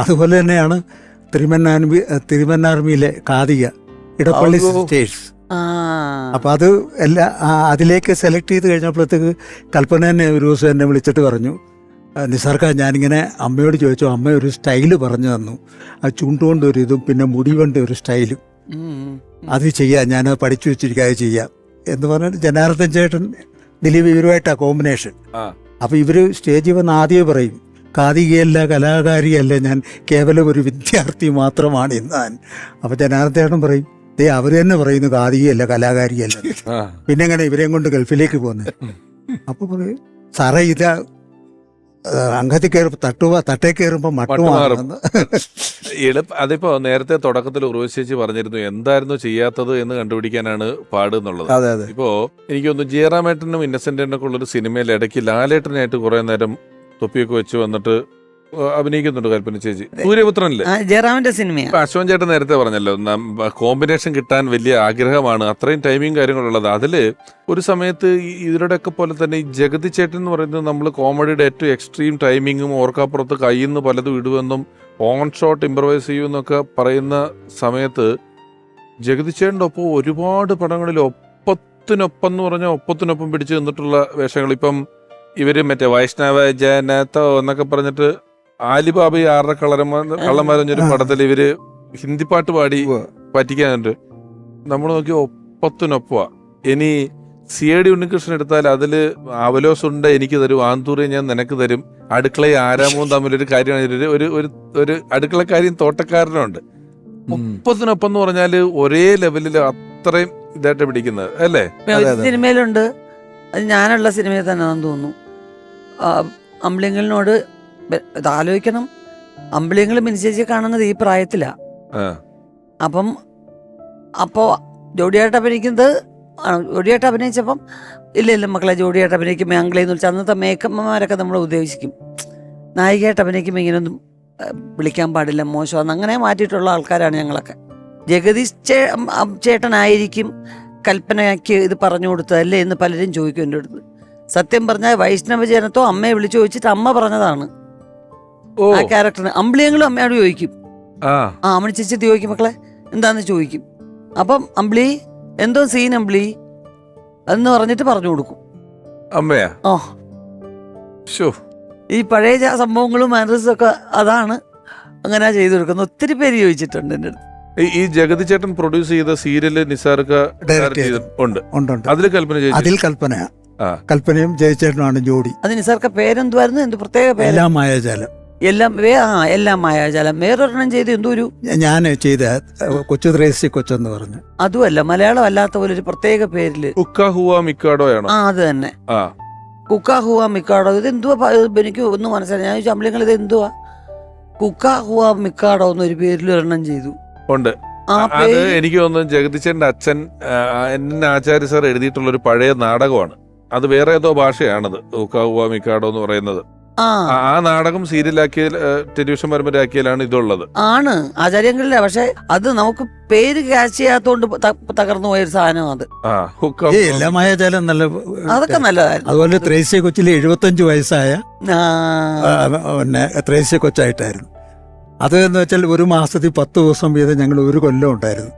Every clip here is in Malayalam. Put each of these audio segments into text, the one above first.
അതുപോലെ തന്നെയാണ് തിരുമന്നാർമിയിലെ കാതിക ഇടപ്പള്ളി സിസ്റ്റേഴ്സ്. അപ്പം അത് അതിലേക്ക് സെലക്ട് ചെയ്ത് കഴിഞ്ഞപ്പോഴത്തേക്ക് കൽപ്പന തന്നെ ഒരു ദിവസം എന്നെ വിളിച്ചിട്ട് പറഞ്ഞു, നിസാർക്ക ഞാനിങ്ങനെ അമ്മയോട് ചോദിച്ചു, അമ്മ ഒരു സ്റ്റൈല് പറഞ്ഞു തന്നു, ആ ചുണ്ടുകൊണ്ട് ഒരു ഇതും പിന്നെ മുടി കൊണ്ട് ഒരു സ്റ്റൈലും, അത് ചെയ്യാം, ഞാൻ പഠിച്ചു വെച്ചിരിക്കുക, അത് ചെയ്യാം എന്ന് പറഞ്ഞാൽ ജനാർദ്ദൻ ചേട്ടൻ ദിലീപ് ഇവരുമായിട്ടാണ് കോമ്പിനേഷൻ. അപ്പം ഇവർ സ്റ്റേജിൽ വന്ന് ആദ്യമേ പറയും, കാതികയല്ല, കലാകാരിയല്ല, ഞാൻ കേവലം ഒരു വിദ്യാർത്ഥി മാത്രമാണ് ഇന്നാൻ. അപ്പം ജനാർദ്ദൻ ചേട്ടൻ പറയും, അവർ തന്നെ പറയുന്നു കാതികയല്ല, കലാകാരിയല്ല, പിന്നെ എങ്ങനെ ഇവരെയും കൊണ്ട് ഗൾഫിലേക്ക് പോകുന്നത്? അപ്പോൾ പറയും, സാറേ ഇത് അംഗത്തിൽ കയറുമ്പോൾ തട്ടേ കയറുമ്പോൾ മട്ടുമാറുന്നു. അതിപ്പോ നേരത്തെ തുടക്കത്തിൽ ഉർവശി പറഞ്ഞിരുന്നു എന്തായിരുന്നു ചെയ്യാത്തത് എന്ന് കണ്ടുപിടിക്കാനാണ് പാട് എന്നുള്ളത്. ഇപ്പോ എനിക്കൊന്ന് ജയറാമേട്ടനും ഇന്നസെന്റിനൊക്കെ ഉള്ളൊരു സിനിമയിൽ ഇടയ്ക്ക് ലാലേട്ടനായിട്ട് കുറെ നേരം തൊപ്പിയൊക്കെ വെച്ച് വന്നിട്ട് അഭിനയിക്കുന്നുണ്ട് കൽപ്പന ചേച്ചി. സൂര്യപുത്രനില്ലേ, ജയറാമിന്റെ സിനിമ. അശ്വൻ ചേട്ടൻ നേരത്തെ പറഞ്ഞല്ലോ കോമ്പിനേഷൻ കിട്ടാൻ വലിയ ആഗ്രഹമാണ്, അത്രയും ടൈമിങ് കാര്യങ്ങളുള്ളത്. അതില് ഒരു സമയത്ത് ഇതിലൂടെയൊക്കെ പോലെ തന്നെ ഈ ജഗതി ചേട്ടൻ എന്ന് പറയുന്നത് നമ്മൾ കോമഡിയുടെ ഏറ്റവും എക്സ്ട്രീം ടൈമിങ്ങും ഓർക്കാപ്പുറത്ത് കയ്യിൽ നിന്ന് പലതും ഇടുമെന്നും ഓൺ ഷോട്ട് ഇംപ്രവൈസ് ചെയ്യുമെന്നൊക്കെ പറയുന്ന സമയത്ത് ജഗതി ചേട്ടൻ്റെ ഒപ്പം ഒരുപാട് പടങ്ങളിൽ ഒപ്പത്തിനൊപ്പം എന്ന് പറഞ്ഞാൽ ഒപ്പത്തിനൊപ്പം പിടിച്ചു നിന്നിട്ടുള്ള വേഷങ്ങൾ. ഇപ്പം ഇവര് മറ്റേ വൈഷ്ണവ ജനത്തോ എന്നൊക്കെ പറഞ്ഞിട്ട് ആലിബാബ 6 കള്ളന്മാരൊരു പടത്തിൽ ഇവര് ഹിന്ദി പാട്ട് പാടി പറ്റിക്കാനുണ്ട്. നമ്മൾ നോക്കി ഒപ്പത്തിനൊപ്പ. ഇനി CID ഉണ്ണികൃഷ്ണൻ എടുത്താൽ അതില് അവലോസുണ്ട് എനിക്ക് തരും, ആന്തൂറെ ഞാൻ നിനക്ക് തരും, അടുക്കളയും ആരാമവും തമ്മിലൊരു കാര്യമാണ്. ഒരു അടുക്കളക്കാരിയും തോട്ടക്കാരനുണ്ട്. ഒപ്പത്തിനൊപ്പം എന്ന് പറഞ്ഞാല് ഒരേ ലെവലിൽ അത്രയും ഇതായിട്ട് പിടിക്കുന്നത് അല്ലേ? സിനിമയിലുണ്ട്, അത് ഞാനുള്ള സിനിമയിൽ തന്നെ തോന്നുന്നു. അമ്പിളിങ്ങളിനോട് ഇത് ആലോചിക്കണം, അമ്പിളിങ്ങൾ മിനിച്ചേച്ചി കാണുന്നത് ഈ പ്രായത്തിലാ. അപ്പം അപ്പോ ജോഡിയായിട്ട് അഭിനയിക്കുന്നത്, ജോഡിയായിട്ട് അഭിനയിച്ചപ്പം ഇല്ല മക്കളെ ജോഡിയായിട്ട് അഭിനയിക്കുമ്പോൾ അങ്കിളെന്ന് വിളിച്ചാൽ അന്നത്തെ മേക്കമ്മമാരൊക്കെ നമ്മൾ ഉദ്ദേശിക്കും, നായികയായിട്ട് അഭിനയിക്കുമ്പോൾ ഇങ്ങനെയൊന്നും വിളിക്കാൻ പാടില്ല, മോശമാണ്, അങ്ങനെ മാറ്റിയിട്ടുള്ള ആൾക്കാരാണ് ഞങ്ങളൊക്കെ. ജഗദീഷ് ചേട്ടനായിരിക്കും കൽപ്പനയ്ക്ക് ഇത് പറഞ്ഞു കൊടുത്തതല്ലേ എന്ന് പലരും ചോദിക്കും എൻ്റെ അടുത്ത്. സത്യം പറഞ്ഞാൽ വൈഷ്ണവ ജനത്തോ അമ്മയെ വിളിച്ചു ചോദിച്ചിട്ട് അമ്മ പറഞ്ഞതാണ് ആ ക്യാരക്ടറിന്. അമ്പിളിയെങ്കിലും അമ്മയോട് ചോദിക്കും, അമ്മണി ചേച്ചി ചോദിക്കും മക്കളെ എന്താന്ന് ചോദിക്കും. അപ്പം അമ്പിളി എന്തോ സീൻ അമ്പിളി എന്ന് പറഞ്ഞിട്ട് പറഞ്ഞു കൊടുക്കും അമ്മയാ. ഈ പഴയ സംഭവങ്ങളും മാനേഴ്സും ഒക്കെ അതാണ് അങ്ങനെ ചെയ്തു കൊടുക്കുന്നത്. ഒത്തിരി പേര് ചോദിച്ചിട്ടുണ്ട് എൻ്റെ അടുത്ത്. ഈ ജഗതി ചേട്ടൻ പ്രൊഡ്യൂസ് ചെയ്ത സീരിയല് നിസാർക്ക് ഉണ്ട്, അതിൽ കൽപ്പന, കൽപ്പനയും ജയചേട്ടനുമാണ് ജോഡി. അത് നിസാർക്ക് പേരെന്തുവായിരുന്നു, എന്ത് പ്രത്യേക പേര്? എല്ലാം മായാജാലം. എല്ലാം മായാജാലം. വേറൊരെണ്ണം ചെയ്ത് എന്തോ ഒരു ഞാൻ ചെയ്ത കൊച്ചു ത്രേസ്യ കൊച്ചെന്ന് പറഞ്ഞു. അതുമല്ല, മലയാളം അല്ലാത്ത പോലെ ഒരു പ്രത്യേക പേരില് അത് തന്നെ, കുക്ക ഹുവ മിക്കാഡോ. ഇത് എന്തുവാ എനിക്ക് ഒന്നും മനസ്സിലായി. ഞാൻ ചമ്പളങ്ങൾ ഇത് എന്തുവാ, കുക്ക ഹുവ മിക്കാഡോ എന്നൊരു പേരിൽ ഒരെണ്ണം ചെയ്തു. ഉണ്ട്. അത് എനിക്ക് തോന്നുന്നു ജഗദീശന്റെ അച്ഛൻ ആചാര്യ സാർ എഴുതിയിട്ടുള്ള ഒരു പഴയ നാടകമാണ്. അത് വേറെ ഏതോ ഭാഷയാണത്, ഉക്കാവുവ മിക്കാഡോ എന്ന് പറയുന്നത്. ആ നാടകം സീരിയലാക്കിയ ടെലിവിഷൻ പരമ്പരയാക്കിയാലാണ് ഇതുള്ളത്. ആണ് ആചാര്യങ്ങളില്ല, പക്ഷെ അത് നമുക്ക് പേര് ക്യാച്ച് ചെയ്യാത്തോണ്ട് തകർന്നു പോയൊരു സാധനം. അത് എല്ലാ മായാജാലം നല്ല, അതൊക്കെ നല്ലതായിരുന്നു. അതുപോലെ ത്രേസ്യ കൊച്ചിലെ 75 വയസ്സായ പിന്നെ ത്രേസ്യ കൊച്ചായിട്ടായിരുന്നു. അത് എന്ന് വെച്ചാൽ ഒരു മാസത്തിൽ 10 ദിവസം വീതം ഞങ്ങൾ ഒരു കൊല്ലം ഉണ്ടായിരുന്നു.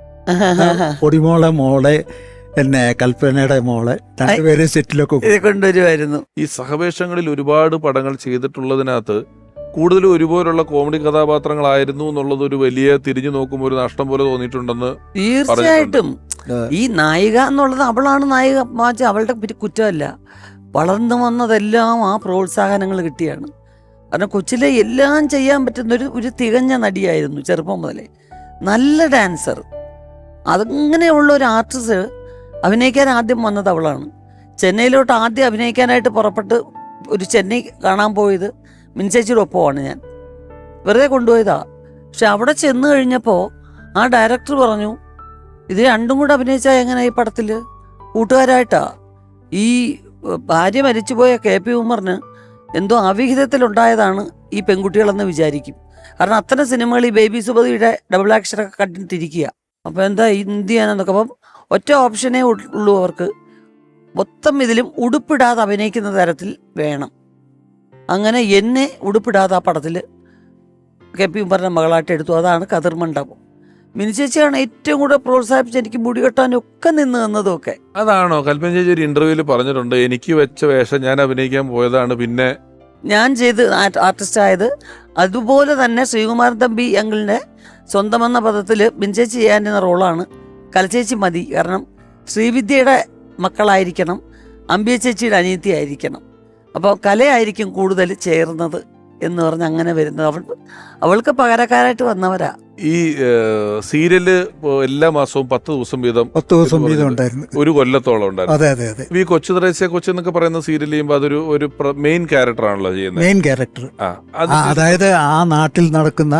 പൊടിമോളെ മോളെ പിന്നെ കൽപ്പനയുടെ മോളെ രണ്ടുപേരെ സെറ്റിലൊക്കെ കൊണ്ടുവരുമായിരുന്നു. ഈ സഹവേഷങ്ങളിൽ ഒരുപാട് പടങ്ങൾ ചെയ്തിട്ടുള്ളതിനകത്ത് കൂടുതലും ഒരുപോലുള്ള കോമഡി കഥാപാത്രങ്ങളായിരുന്നു എന്നുള്ളത് ഒരു വലിയ തിരിഞ്ഞു നോക്കുമ്പോൾ ഒരു നഷ്ടം പോലെ തോന്നിയിട്ടുണ്ടെന്ന്. തീർച്ചയായിട്ടും ഈ നായിക എന്നുള്ളത് അവളാണ് നായിക, അവളുടെ കുറ്റമല്ല. വളർന്നു വന്നതെല്ലാം ആ പ്രോത്സാഹനങ്ങൾ കിട്ടിയാണ്. കാരണം കൊച്ചിലെ എല്ലാം ചെയ്യാൻ പറ്റുന്ന ഒരു തികഞ്ഞ നടിയായിരുന്നു ചെറുപ്പം മുതലേ. നല്ല ഡാൻസർ. അതങ്ങനെയുള്ള ഒരു ആർട്ടിസ്റ്റ് അഭിനയിക്കാൻ ആദ്യം വന്നത് അവളാണ്. ചെന്നൈയിലോട്ട് ആദ്യം അഭിനയിക്കാനായിട്ട് പുറപ്പെട്ട് ഒരു ചെന്നൈ കാണാൻ പോയത് മിനിച്ചേച്ചിയുടെ ഒപ്പമാണ്. ഞാൻ വെറുതെ കൊണ്ടുപോയതാ. പക്ഷെ അവിടെ ചെന്ന് കഴിഞ്ഞപ്പോൾ ആ ഡയറക്ടർ പറഞ്ഞു, ഇത് രണ്ടും കൂടെ അഭിനയിച്ചാൽ എങ്ങനെ ഈ പടത്തിൽ കൂട്ടുകാരായിട്ടാ. ഈ ഭാര്യ മരിച്ചുപോയ KP ഉമറിന് എന്തോ അവിഹിതത്തിലുണ്ടായതാണ് ഈ പെൺകുട്ടികളെന്ന് വിചാരിക്കും. കാരണം അത്തരം സിനിമകൾ ഈ ബേബി സുബതിയുടെ ഡബിൾ ആക്ഷനൊക്കെ കണ്ടിട്ടിരിക്കുക. അപ്പോൾ എന്താ എന്ത് ചെയ്യാനെന്നൊക്കെ. അപ്പം ഒറ്റ ഓപ്ഷനേ ഉള്ളൂ അവർക്ക്, മൊത്തം ഇതിലും ഉടുപ്പിടാതെ അഭിനയിക്കുന്ന തരത്തിൽ വേണം. അങ്ങനെ എന്നെ ഉടുപ്പിടാതെ ആ പടത്തിൽ കെ.പി. ഉമ്മറിൻ്റെ മകളായിട്ട് എടുത്തു. അതാണ് കതിർമണ്ഡപം. മിനി ചേച്ചിയാണ് ഏറ്റവും കൂടുതൽ പ്രോത്സാഹിപ്പിച്ച് എനിക്ക് മുടി കെട്ടാനും ഒക്കെ നിന്ന് തന്നതൊക്കെ. അതാണോ കൽപ്പന ചേച്ചി ഒരു ഇന്റർവ്യൂവിൽ പറഞ്ഞിട്ടുണ്ട്, എനിക്ക് വെച്ച വേഷം ഞാൻ അഭിനയിക്കാൻ പോയതാണ്, പിന്നെ ഞാൻ ചെയ്ത് ആർട്ടിസ്റ്റ് ആയത്. അതുപോലെ തന്നെ ശ്രീകുമാരൻ തമ്പി അങ്കിളിൻ്റെ സ്വന്തമെന്ന പദത്തിൽ ബിൻചേച്ചി ചെയ്യാനുള്ള റോളാണ് കലച്ചേച്ചി മതി. കാരണം ശ്രീവിദ്യയുടെ മക്കളായിരിക്കണം, അമ്പിയ ചേച്ചിയുടെ അനിയത്തി ആയിരിക്കണം, അപ്പോൾ കലയായിരിക്കും കൂടുതൽ ചേർന്നത് എന്ന് പറഞ്ഞ് അങ്ങനെ വരുന്നത്. അവൾക്ക് പകരക്കാരായിട്ട് വന്നവരാ. ഈ സീരിയല് എല്ലാ മാസവും 10 ദിവസം വീതം 10 ദിവസം വീതം ഉണ്ടായിരുന്നു, ഒരു കൊല്ലത്തോളം ഉണ്ടായിരുന്നു. അതെ അതെ അതെ. ഈ കൊച്ചു ത്രേസ്യ കൊച്ചു എന്നൊക്കെ പറയുന്ന സീരിയൽ ചെയ്യുമ്പോൾ അതൊരു മെയിൻ ക്യാരക്ടർ ആണല്ലോ ചെയ്യുന്നത്. Main character. അതായത് ആ നാട്ടിൽ നടക്കുന്ന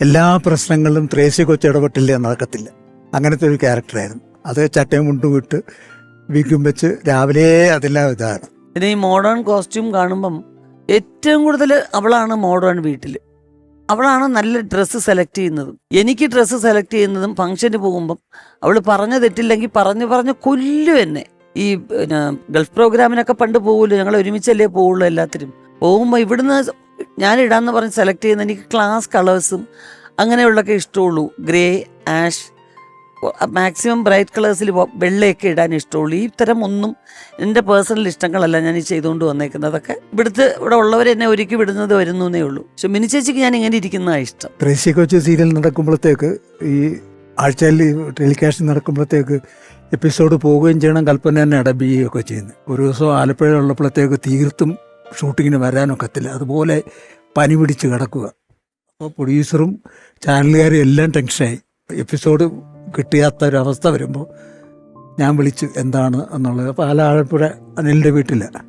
എല്ലാ പ്രശ്നങ്ങളിലും ത്രേസ്യ കൊച്ചു ഇടപെട്ടില്ല നടക്കത്തില്ല. അങ്ങനത്തെ ഒരു ക്യാരക്ടറായിരുന്നു അത്. ചട്ടയും മുണ്ടും വിട്ട് വിഗും വെച്ച് രാവിലെ അതെല്ലാം ഇതാണ്. പിന്നെ ഈ മോഡേൺ കോസ്റ്റ്യൂം കാണുമ്പം ഏറ്റവും കൂടുതൽ അവളാണ് മോഡേൺ വീട്ടിൽ. അവളാണ് നല്ല ഡ്രസ്സ് സെലക്ട് ചെയ്യുന്നതും. എനിക്ക് ഡ്രസ്സ് സെലക്ട് ചെയ്യുന്നതും ഫംഗ്ഷന് പോകുമ്പം അവൾ പറഞ്ഞു തെറ്റില്ലെങ്കിൽ പറഞ്ഞ് കൊല്ലും എന്നെ. ഈ പിന്നെ ഗൾഫ് പ്രോഗ്രാമിനൊക്കെ പണ്ട് പോകുമല്ലോ, ഞങ്ങൾ ഒരുമിച്ചല്ലേ പോവുള്ളൂ എല്ലാത്തിനും. പോകുമ്പോൾ ഇവിടുന്ന് ഞാൻ ഇടാന്ന് പറഞ്ഞ് സെലക്ട് ചെയ്യുന്ന എനിക്ക് ക്ലാസ് കളേഴ്സും അങ്ങനെയുള്ളതൊക്കെ ഇഷ്ടമുള്ളൂ. ഗ്രേ, ആഷ്, മാക്സിമം ബ്രൈറ്റ് കളേഴ്സിൽ വെള്ളയൊക്കെ ഇടാൻ ഇഷ്ടമുള്ളൂ. ഈ തരം ഒന്നും എൻ്റെ പേഴ്സണൽ ഇഷ്ടങ്ങളല്ല ഞാൻ ഈ ചെയ്തുകൊണ്ട് വന്നേക്കുന്നതൊക്കെ. ഇവിടെ ഉള്ളവർ എന്നെ ഒരുക്കി വിടുന്നത് വരുന്നേ ഉള്ളൂ. പക്ഷെ മിനി ചേച്ചിക്ക് ഞാൻ ഇങ്ങനെ ഇരിക്കുന്നതാണ് ഇഷ്ടം. ത്രേസ്യ കൊച്ചു സീരിയൽ നടക്കുമ്പോഴത്തേക്ക്, ഈ ആഴ്ചയിൽ ടെലികാസ്റ്റ് നടക്കുമ്പോഴത്തേക്ക് എപ്പിസോഡ് പോവുകയും ചെയ്യണം. കൽപ്പന തന്നെ ഡബ് ചെയ്യുകയൊക്കെ ചെയ്യുന്നത്. ഒരു ദിവസം ആലപ്പുഴ ഉള്ളപ്പോഴത്തേക്ക് തീർത്തും ഷൂട്ടിങ്ങിന് വരാനൊക്കത്തില്ല, അതുപോലെ പനി പിടിച്ച് കിടക്കുക. അപ്പോൾ പ്രൊഡ്യൂസറും ചാനലുകാരും എല്ലാം ടെൻഷനായി. എപ്പിസോഡ് കിട്ടിയാത്തൊരവസ്ഥ വരുമ്പോൾ ഞാൻ വിളിച്ചു എന്താണ് എന്നുള്ളത്. അപ്പോൾ ആലപ്പുഴ അനിലിൻ്റെ വീട്ടിലാണ്.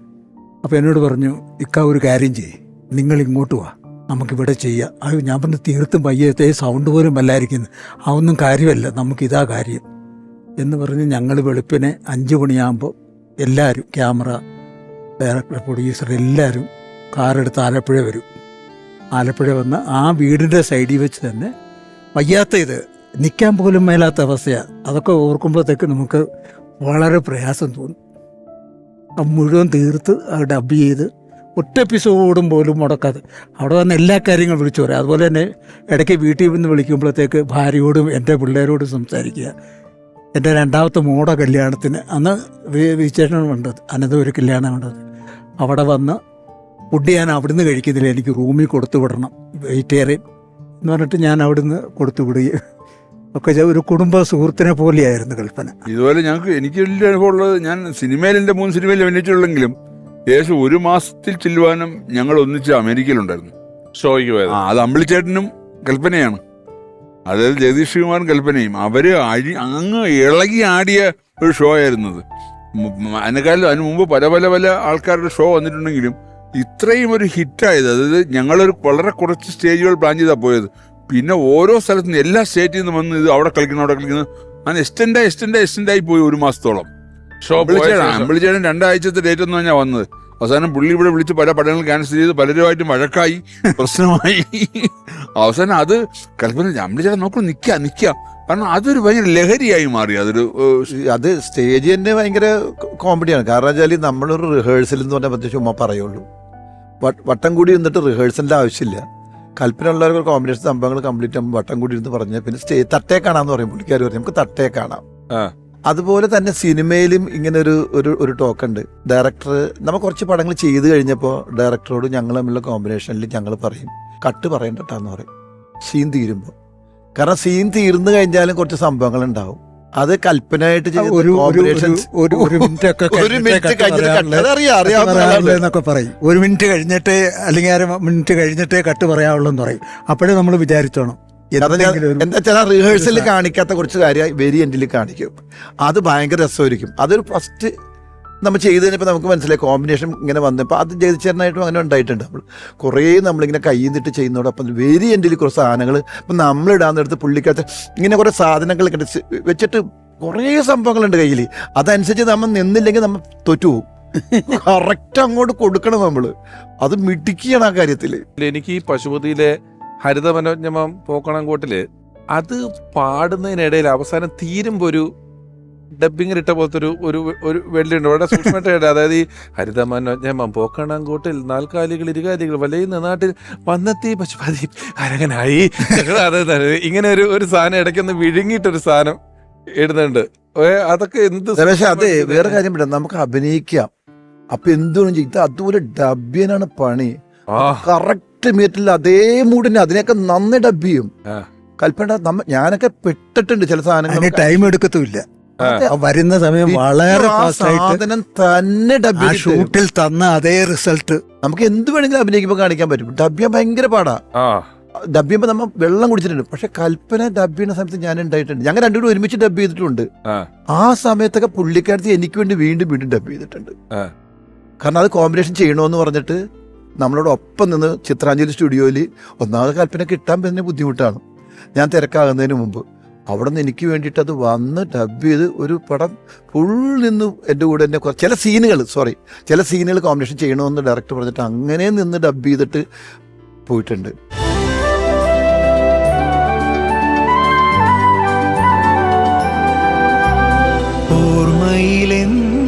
അപ്പോൾ എന്നോട് പറഞ്ഞു, ഇക്ക ഒരു കാര്യം ചെയ്യ്, നിങ്ങൾ ഇങ്ങോട്ട് വാ, നമുക്കിവിടെ ചെയ്യാം. അത് ഞാൻ പറഞ്ഞു തീർത്തും പയ്യത്തെ സൗണ്ട് പോലും വല്ലായിരിക്കുന്നു, അതൊന്നും കാര്യമല്ല, നമുക്കിതാ കാര്യം എന്ന് പറഞ്ഞ് ഞങ്ങൾ വെളുപ്പിനെ 5 മണിയാകുമ്പോൾ എല്ലാവരും, ക്യാമറ, ഡയറക്ടർ, പ്രൊഡ്യൂസർ എല്ലാവരും കാറെടുത്ത് ആലപ്പുഴ വരും. ആലപ്പുഴ വന്ന് ആ വീടിൻ്റെ സൈഡിൽ വെച്ച് തന്നെ വയ്യാത്ത ഇത് നിൽക്കാൻ പോലും മേലാത്ത അവസ്ഥയാണ്. അതൊക്കെ ഓർക്കുമ്പോഴത്തേക്ക് നമുക്ക് വളരെ പ്രയാസം തോന്നും. അത് മുഴുവൻ തീർത്ത് അത് ഡബ് ചെയ്ത് ഒറ്റ എപ്പിസോഡും പോലും മുടക്കാതെ അവിടെ വന്ന് എല്ലാ കാര്യങ്ങളും വിളിച്ചു പറയാം. അതുപോലെ തന്നെ ഇടയ്ക്ക് വീട്ടിൽ നിന്ന് വിളിക്കുമ്പോഴത്തേക്ക് ഭാര്യയോടും എൻ്റെ പിള്ളേരോടും സംസാരിക്കുക. എൻ്റെ 2ാമത്തെ മോടെ കല്യാണത്തിന് അന്ന് വിശേഷണം വേണ്ടത്, അനന്തപുരം കല്യാണം വേണ്ടത്, അവിടെ വന്ന് ഫുഡ് ഞാൻ അവിടുന്ന് കഴിക്കുന്നില്ല, എനിക്ക് റൂമിൽ കൊടുത്തു വിടണം വെജിറ്റേറിയൻ എന്ന് പറഞ്ഞിട്ട് ഞാൻ അവിടുന്ന് കൊടുത്തു വിടുകയും ഒക്കെ ഒരു കുടുംബ സുഹൃത്തിനെ പോലെയായിരുന്നു കൽപ്പന. ഇതുപോലെ എനിക്ക് വലിയ അനുഭവമുള്ളത്, ഞാൻ സിനിമയിൽ എൻ്റെ 3 സിനിമയിൽ അഭിനയിച്ചുള്ളെങ്കിലും ഏകദേശം 1 മാസത്തിൽ ചെല്ലുവാനും ഞങ്ങൾ ഒന്നിച്ച് അമേരിക്കയിലുണ്ടായിരുന്നു ഷോയ്ക്ക് പോയത്. അത് അമ്പിളിച്ചേട്ടനും കൽപ്പനയാണ്, അതായത് ജഗദീഷ് കുമാറും കൽപ്പനയും. അവര് അങ്ങ് ഇളകി ആടിയ ഒരു ഷോ ആയിരുന്നത്. അതിന് മുമ്പ് പല ആൾക്കാരുടെ ഷോ വന്നിട്ടുണ്ടെങ്കിലും ഇത്രയും ഒരു ഹിറ്റായത്, അതായത് ഞങ്ങളൊരു വളരെ കുറച്ച് സ്റ്റേജുകൾ പ്ലാൻ ചെയ്താൽ പോയത്. പിന്നെ ഓരോ സ്ഥലത്തു നിന്ന് എല്ലാ സ്റ്റേറ്റിൽ നിന്ന് വന്ന് ഇത് അവിടെ കളിക്കുന്നു അങ്ങനെ എക്സ്റ്റെൻഡായി പോയി 1 മാസത്തോളം. അമ്പിളിച്ചേട്ടൻ 2 ആഴ്ചത്തെ ഡേറ്റ് ഒന്നും ഞാൻ വന്നത്. അവസാനം പുള്ളി ഇവിടെ വിളിച്ച് പല പടങ്ങൾ ക്യാൻസൽ ചെയ്ത് പലരുമായിട്ടും വഴക്കായി, പ്രശ്നമായി. അവസാനം അത് കൽപ്പന അമ്പിളിച്ചേട്ടൻ നോക്കൂ, നിൽക്കാം, കാരണം അതൊരു ഭയങ്കര ലഹരിയായി മാറി. അത് സ്റ്റേജ് തന്നെ ഭയങ്കര കോമഡിയാണ്. കാരണം വെച്ചാൽ നമ്മളൊരു റിഹേഴ്സൽ എന്ന് പറഞ്ഞാൽ പ്രത്യേകിച്ച് ഉമ്മ പറയുള്ളൂ, വട്ടം കൂടി നിന്നിട്ട് റിഹേഴ്സലിൻ്റെ ആവശ്യമില്ല. കൽപ്പന ഉള്ളവർക്ക് കോമ്പിനേഷൻ സംഭവങ്ങൾ കംപ്ലീറ്റ് ആകുമ്പോൾ വട്ടം കൂടി ഇരുന്ന് പറഞ്ഞാൽ പിന്നെ തട്ടേ കാണാമെന്ന് പറയും പുള്ളിക്കാർ, പറയും നമുക്ക് തട്ടേ കാണാം. അതുപോലെ തന്നെ സിനിമയിലും ഇങ്ങനെ ഒരു ടോക്കുണ്ട്. ഡയറക്ടർ നമ്മൾ കുറച്ച് പടങ്ങൾ ചെയ്ത് കഴിഞ്ഞപ്പോൾ ഡയറക്ടറോട് ഞങ്ങൾ തമ്മിലുള്ള കോമ്പിനേഷനിൽ ഞങ്ങൾ പറയും കട്ട് പറയണ്ടട്ടാന്ന് പറയും സീൻ തീരുമ്പോൾ. കാരണം സീൻ തീർന്നു കഴിഞ്ഞാലും കുറച്ച് സംഭവങ്ങൾ ഉണ്ടാവും. അത് കൽപ്പനയായിട്ട് ഒരു മിനിറ്റ് കഴിഞ്ഞിട്ട് അല്ലെങ്കിൽ 1/2 മിനിറ്റ് കഴിഞ്ഞിട്ടേ കട്ട് പറയാവുള്ളൂ എന്ന് പറയും. അപ്പോഴേ നമ്മൾ വിചാരിച്ചോണം. എന്താ വെച്ചാൽ റിഹേഴ്സലിൽ കാണിക്കാത്ത കുറച്ച് കാര്യം വെരി എൻഡിൽ കാണിക്കും. അത് ഭയങ്കര രസമായിരിക്കും. അതൊരു ഫസ്റ്റ് നമ്മൾ ചെയ്ത് കഴിഞ്ഞപ്പോൾ നമുക്ക് മനസ്സിലായി കോമ്പിനേഷൻ ഇങ്ങനെ വന്നപ്പോൾ അത് ജയിച്ചേരനായിട്ടും അങ്ങനെ ഉണ്ടായിട്ടുണ്ട്. കുറേ നമ്മളിങ്ങനെ കയ്യിന്നിട്ട് ചെയ്യുന്നതോടൊപ്പം വെരി എൻഡിൽ കുറച്ച് സാധനങ്ങൾ ഇപ്പം നമ്മളിടാന്നെടുത്ത് പുള്ളിക്കകത്ത് ഇങ്ങനെ കുറേ സാധനങ്ങൾ വെച്ചിട്ട് കുറേ സംഭവങ്ങളുണ്ട് കയ്യിൽ. അതനുസരിച്ച് നമ്മൾ നിന്നില്ലെങ്കിൽ നമ്മൾ തോറ്റുപോകും. കറക്റ്റ് അങ്ങോട്ട് കൊടുക്കണം നമ്മൾ. അത് മിടുക്കിയാണ് ആ കാര്യത്തിൽ. എനിക്ക് ഈ പശുപതിയിലെ ഹരിത മനോജ്ഞമം പോക്കണംകോട്ടില് അത് പാടുന്നതിനിടയിൽ അവസാനം തീരുമ്പോ ഡബിങ്ങിന് ഇട്ട പോലത്തെ ഒരു വെള്ളിയുണ്ട് വളരെ സൂക്ഷ്മമായിട്ട്. അതായത് ഈ ഹരിതമാനം പോക്കണാങ്കോട്ടിൽ 4 കാലികൾ 2 കാലികൾ വലയുന്ന നാട്ടിൽ വന്നെത്തി പശുപതി അരങ്ങനായി. ഇങ്ങനെ ഒരു സാധനം ഇടയ്ക്കൊന്ന് വിഴുങ്ങിയിട്ടൊരു സാധനം ഇടുന്നുണ്ട്. അതൊക്കെ എന്ത് പക്ഷെ അതെ വേറെ കാര്യം പറയാം, നമുക്ക് അഭിനയിക്കാം. അപ്പൊ എന്തുകൊണ്ട് ചെയ്ത് അതുപോലെ ഡബ്ബിയനാണ് പണി. കറക്റ്റ് മീറ്റിൽ അതേ മൂഡിന് അതിനെയൊക്കെ നന്ദി ഡബ് ചെയ്യും. കൽപ്പന ഞാനൊക്കെ പെട്ടിട്ടുണ്ട് ചില സാധനങ്ങൾ, ടൈം എടുക്കത്തുമില്ല. വരുന്ന സമയം വളരെ സാധനം തന്നെ ഡബ് ഷൂട്ടിൽ തന്ന അതേ റിസൾട്ട് നമുക്ക് എന്ത് വേണമെങ്കിലും അഭിനയിക്കുമ്പോൾ കാണിക്കാൻ പറ്റും. ഡബ് ചെയ്യാൻ ഭയങ്കര പാടാ. ഡബ് ചെയ്യുമ്പോൾ നമ്മൾ വെള്ളം കുടിച്ചിട്ടുണ്ട്. പക്ഷെ കൽപ്പന ഡബ് ചെയ്യുന്ന സമയത്ത് ഞാൻ ഉണ്ടായിട്ടുണ്ട്. ഞങ്ങൾ രണ്ടുപേരും ഒരുമിച്ച് ഡബ് ചെയ്തിട്ടുണ്ട്. ആ സമയത്തൊക്കെ പുള്ളിക്കാരത്തി എനിക്ക് വേണ്ടി വീണ്ടും വീണ്ടും ഡബ് ചെയ്തിട്ടുണ്ട്. കാരണം അത് കോമ്പിനേഷൻ ചെയ്യണമെന്ന് പറഞ്ഞിട്ട് നമ്മളോട് ഒപ്പം നിന്ന് ചിത്രാഞ്ജലി സ്റ്റുഡിയോയിൽ ഒന്നാമത് കൽപ്പന കിട്ടാൻ പറ്റുന്ന ബുദ്ധിമുട്ടാണ്. ഞാൻ തിരക്കാകുന്നതിന് മുമ്പ് അവിടെ നിന്ന് എനിക്ക് വേണ്ടിയിട്ട് അത് വന്ന് ഡബ് ചെയ്ത് ഒരു പടം ഫുൾ നിന്ന് എൻ്റെ കൂടെ തന്നെ ചില സീനുകൾ കോമ്പിനേഷൻ ചെയ്യണമെന്ന് ഡയറക്ടർ പറഞ്ഞിട്ട് അങ്ങനെ നിന്ന് ഡബ് ചെയ്തിട്ട് പോയിട്ടുണ്ട്. ഓർമ്മയിലെന്നും